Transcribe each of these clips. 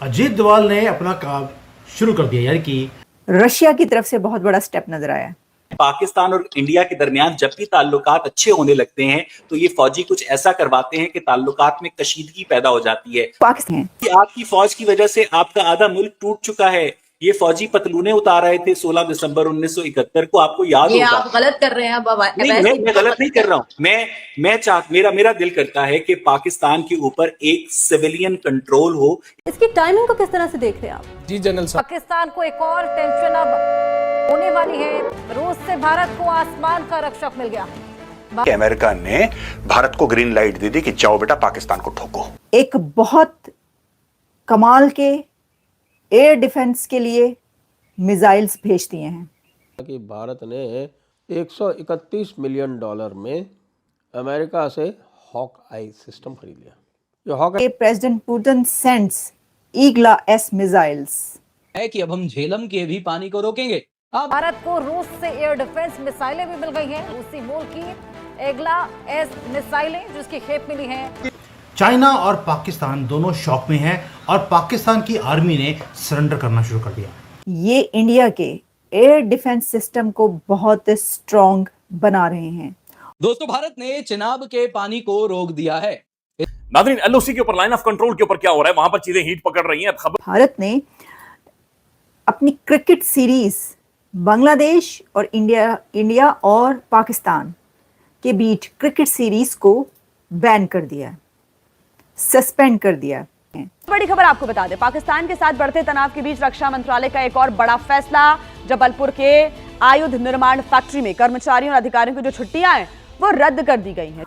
अजीत डोभाल ने अपना काम शुरू कर दिया, यानी कि रशिया की तरफ से बहुत बड़ा स्टेप नजर आया। पाकिस्तान और इंडिया के दरमियान जब भी ताल्लुकात अच्छे होने लगते हैं तो ये फौजी कुछ ऐसा करवाते हैं कि ताल्लुकात में कशीदगी पैदा हो जाती है। पाकिस्तान कि आपकी फौज की वजह से आपका आधा मुल्क टूट चुका है। ये फौजी पतलूने उतार रहे थे 16 दिसंबर 1971 को, आपको याद होगा। आप गलत कर रहे हैं। नहीं, मैं गलत नहीं कर रहा हूँ। मेरा दिल करता है कि पाकिस्तान के ऊपर एक सिविलियन कंट्रोल हो। इसकी टाइमिंग को किस तरह से देख रहे हैं आप? जी जनरल साहब, पाकिस्तान को एक और टेंशन अब होने वाली है। रूस से भारत को आसमान का रक्षक मिल गया। अमेरिका ने भारत को ग्रीन लाइट दे दी कि जाओ बेटा पाकिस्तान को ठोको। एक बहुत कमाल के एयर डिफेंस के लिए मिसाइल्स भेज दिए हैं कि भारत ने 131 मिलियन डॉलर में अमेरिका से हॉक आई सिस्टम खरीद लिया। जो Hawk President Putin sends Igla S missiles है कि अब हम झेलम के भी पानी को रोकेंगे। अब भारत को रूस से एयर डिफेंस मिसाइलें भी मिल गई हैं। रूसी मूल की ईगला एस मिसाइलें जिसकी खेप मिली है। चाइना और पाकिस्तान दोनों शॉक में हैं और पाकिस्तान की आर्मी ने सरेंडर करना शुरू कर दिया। ये इंडिया के एयर डिफेंस सिस्टम को बहुत स्ट्रॉन्ग बना रहे हैं। दोस्तों, भारत ने चिनाब के पानी को रोक दिया है। नाज़रीन, एलओसी के ऊपर, लाइन ऑफ कंट्रोल के ऊपर क्या हो रहा है, वहां पर चीजें हीट पकड़ रही हैं। अब खबर, भारत ने अपनी क्रिकेट सीरीज बांग्लादेश और इंडिया और पाकिस्तान के बीच क्रिकेट सीरीज को बैन कर दिया, सस्पेंड कर दिया। बड़ी खबर आपको बता दें, पाकिस्तान के साथ बढ़ते तनाव के बीच रक्षा मंत्रालय का एक और बड़ा फैसला। जबलपुर के आयुध निर्माण फैक्ट्री में कर्मचारियों और अधिकारियों की जो छुट्टियां हैं वो रद्द कर दी गई हैं।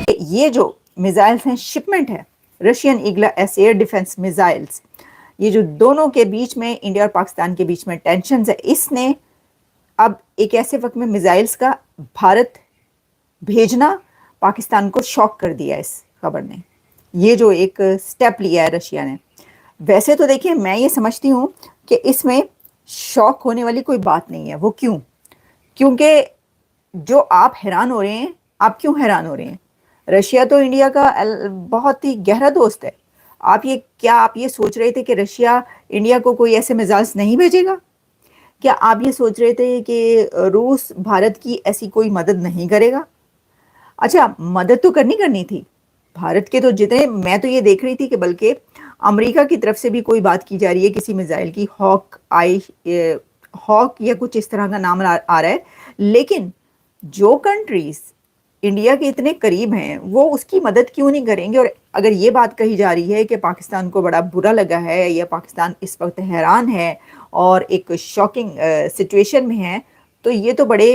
ये जो मिसाइल्स हैं, शिपमेंट है Russian Igla S air defence missiles. ये जो दोनों के बीच में, इंडिया और पाकिस्तान के बीच में टेंशन है, इसने अब एक ऐसे वक्त में मिसाइल्स का भारत भेजना पाकिस्तान को शॉक कर दिया। इस खबर ने ये जो एक स्टेप लिया है रशिया ने, वैसे तो देखिए मैं ये समझती हूँ कि इसमें शॉक होने वाली कोई बात नहीं है। वो क्योंकि जो आप हैरान हो रहे हैं, आप क्यों हैरान हो रहे हैं? रशिया तो इंडिया का बहुत ही गहरा दोस्त है। आप ये सोच रहे थे कि रशिया इंडिया को कोई ऐसे मिसाइल्स नहीं भेजेगा? क्या आप ये सोच रहे थे कि रूस भारत की ऐसी कोई मदद नहीं करेगा? अच्छा, मदद तो करनी थी भारत के। तो जितने मैं तो ये देख रही थी कि बल्कि अमेरिका की तरफ से भी कोई बात की जा रही है किसी मिसाइल की, हॉक या कुछ इस तरह का नाम आ रहा है। लेकिन जो कंट्रीज इंडिया के इतने करीब हैं वो उसकी मदद क्यों नहीं करेंगे? और अगर ये बात कही जा रही है कि पाकिस्तान को बड़ा बुरा लगा है या पाकिस्तान इस वक्त हैरान है और एक शॉकिंग सिचुएशन में है, तो ये तो बड़े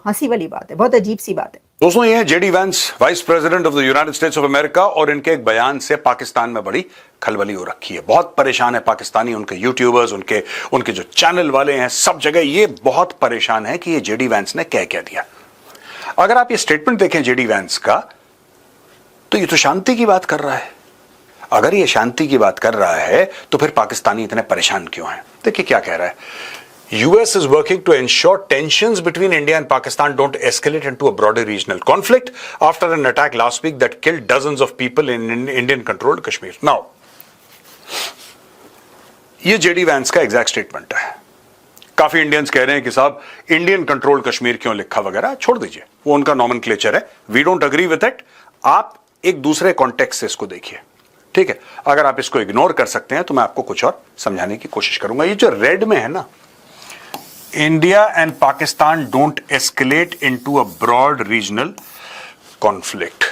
हंसी वाली बात है, बहुत अजीब सी बात है। दोस्तों, ये है JD Vance, vice president of the United states of America, और इनके एक बयान से पाकिस्तान में बड़ी खलबली हो रखी है। बहुत परेशान है पाकिस्तानी, उनके यूट्यूबर्स, उनके जो चैनल वाले हैं, सब जगह ये बहुत परेशान है कि ये जेडी वैंस ने क्या दिया। अगर आप ये स्टेटमेंट देखें जेडी वैंस का, तो ये तो शांति की बात कर रहा है। अगर ये शांति की बात कर रहा है तो फिर पाकिस्तानी इतने परेशान क्यों हैं? देखिए क्या कह रहा है। US is working to ensure tensions between India and Pakistan don't escalate into a broader regional conflict after an attack last week that killed dozens of people in Indian-controlled Kashmir. Now, ये JD Vance का exact statement है। काफी Indians कह रहे हैं कि साहब Indian controlled Kashmir क्यों लिखा वगैरह, छोड़ दीजिए, वो उनका नॉमेनक्लेचर है। We don't agree with it. आप एक दूसरे कॉन्टेक्स्ट से इसको देखिए, ठीक है? अगर आप इसको इग्नोर कर सकते हैं तो मैं आपको कुछ और समझाने की कोशिश करूंगा। ये जो रेड में है ना, India and Pakistan don't escalate into a broad regional conflict.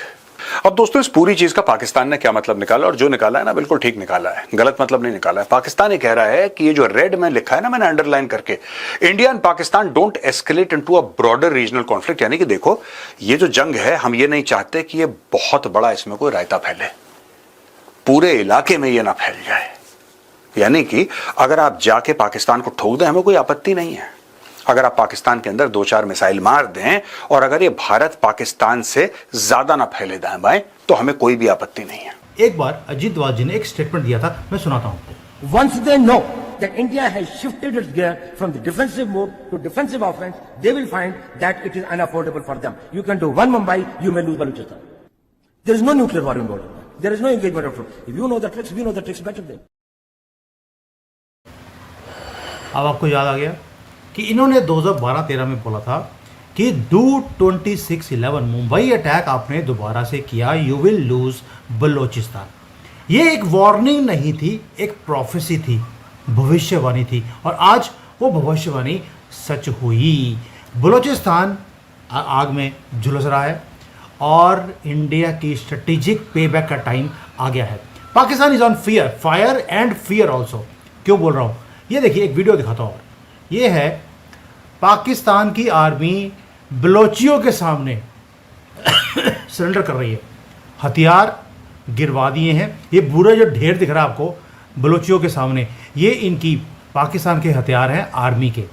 अब दोस्तों, इस पूरी चीज का पाकिस्तान ने क्या मतलब निकाला, और जो निकाला है ना बिल्कुल ठीक निकाला है, गलत मतलब नहीं निकाला है। पाकिस्तान ये कह रहा है कि ये जो रेड में लिखा है ना, मैंने अंडरलाइन करके, India and Pakistan don't escalate into a broader regional conflict, यानी कि देखो ये जो जंग है, हम ये नहीं चाहते कि ये बहुत बड़ा इसमें कोई रायता फैले, पूरे इलाके में ये ना फैल जाए। यानी कि अगर आप जाके पाकिस्तान को ठोक दें, हमें कोई आपत्ति नहीं है। अगर आप पाकिस्तान के अंदर 2-4 मिसाइल मार दें, और अगर ये भारत पाकिस्तान से ज्यादा ना फैले दाएं बाएं, तो हमें कोई भी आपत्ति नहीं है। एक बार अजीत डोभाल जी ने एक स्टेटमेंट दिया था, मैं सुनाता हूं। Once they know that India has shifted its gear from the defensive mode to defensive offense, they will find that it is unaffordable for them. You can do one Mumbai, you may lose Balochistan. There is no nuclear war involved in that. There is no engagement of troops. If you know the tricks, we know the tricks better than. अब आपको याद आ गया कि इन्होंने 2012-13 में बोला था कि डू 26/11 मुंबई अटैक आपने दोबारा से किया, यू विल लूज बलोचिस्तान। ये एक वार्निंग नहीं थी, एक प्रोफेसी थी, भविष्यवाणी थी, और आज वो भविष्यवाणी सच हुई। बलोचिस्तान आग में झुलस रहा है और इंडिया की स्ट्रेटेजिक पेबैक का टाइम आ गया है। Pakistan is on fear, fire and fear also. क्यों बोल रहा हूँ, ये देखिए एक वीडियो दिखाता हूँ। ये है पाकिस्तान की आर्मी बलोचियों के सामने सरेंडर कर रही है, हथियार गिरवा दिए हैं। ये बुरा जो ढेर दिख रहा है आपको बलोचियों के सामने, ये इनकी पाकिस्तान के हथियार हैं आर्मी के।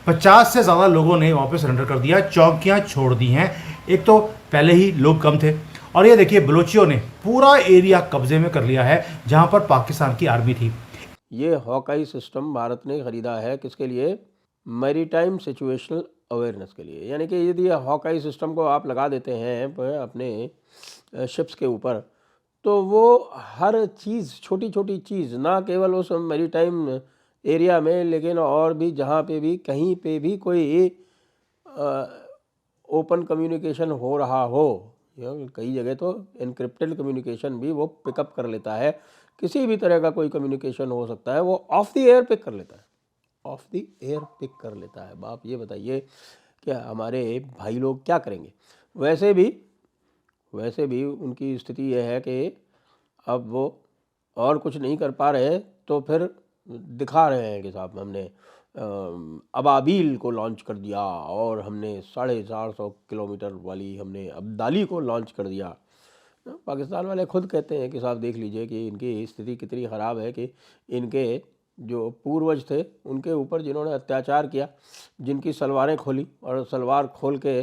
50 से ज़्यादा लोगों ने वहाँ पे सरेंडर कर दिया, चौकियाँ छोड़ दी हैं। एक तो पहले ही लोग कम थे, और ये देखिए बलोचियों ने पूरा एरिया कब्जे में कर लिया है जहाँ पर पाकिस्तान की आर्मी थी। ये हॉकाई सिस्टम भारत ने ख़रीदा है किसके लिए? मैरीटाइम सिचुएशनल अवेयरनेस के लिए। यानी कि यदि हॉकाई सिस्टम को आप लगा देते हैं अपने शिप्स के ऊपर, तो वो हर चीज़, छोटी छोटी चीज़, ना केवल उस मैरीटाइम एरिया में, लेकिन और भी जहाँ पे भी कहीं पे भी कोई ओपन कम्युनिकेशन हो रहा हो, कई जगह तो एनक्रिप्टेड कम्युनिकेशन भी वो पिकअप कर लेता है। किसी भी तरह का कोई कम्युनिकेशन हो सकता है, वो ऑफ द एयर पिक कर लेता है, ऑफ द एयर पिक कर लेता है। आप ये बताइए कि हमारे भाई लोग क्या करेंगे? वैसे भी उनकी स्थिति यह है कि अब वो और कुछ नहीं कर पा रहे, तो फिर दिखा रहे हैं कि साहब हमने अबाबील को लॉन्च कर दिया, और हमने 450 किलोमीटर वाली हमने अब्दाली को लॉन्च कर दिया। पाकिस्तान वाले खुद कहते हैं कि साहब देख लीजिए कि इनकी स्थिति कितनी ख़राब है कि इनके जो पूर्वज थे उनके ऊपर जिन्होंने अत्याचार किया, जिनकी सलवारें खोली और सलवार खोल के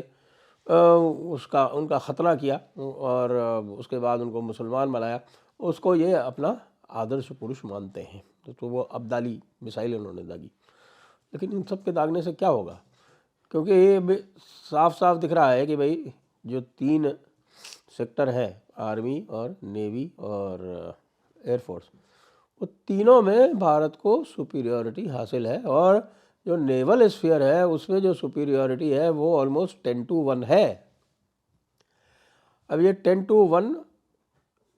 उनका ख़तना किया और उसके बाद उनको मुसलमान बनाया, उसको ये अपना आदर्श पुरुष मानते हैं। तो वो अब्दाली मिसाइल उन्होंने दागी, लेकिन इन सब के दागने से क्या होगा? क्योंकि ये साफ साफ दिख रहा है कि भाई जो 3 सेक्टर हैं, आर्मी और नेवी और एयरफोर्स, वो तीनों में भारत को सुपीरियॉरिटी हासिल है, और जो नेवल स्फीयर है उसमें जो सुपीरियॉरिटी है वो ऑलमोस्ट 10-1 है। अब ये 10-1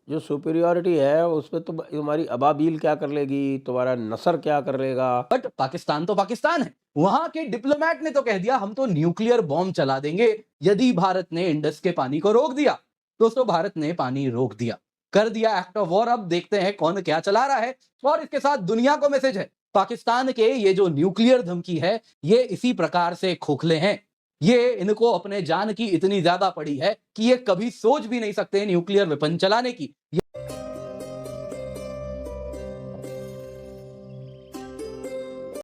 जो सुपीरियॉरिटी है उसमें तो तुम्हारी अबाबील क्या कर लेगी, तुम्हारा नसर क्या कर लेगा। बट पाकिस्तान तो पाकिस्तान है। वहां के डिप्लोमेट ने तो कह दिया हम तो न्यूक्लियर बॉम्ब चला देंगे यदि भारत ने इंडस के पानी को रोक दिया। दोस्तों, भारत ने पानी रोक दिया, कर दिया एक्ट ऑफ वॉर। अब देखते हैं कौन क्या चला रहा है, और इसके साथ दुनिया को मैसेज है, पाकिस्तान के ये जो न्यूक्लियर धमकी है ये इसी प्रकार से खोखले हैं। ये इनको अपने जान की इतनी ज्यादा पड़ी है कि ये कभी सोच भी नहीं सकते न्यूक्लियर वेपन चलाने की।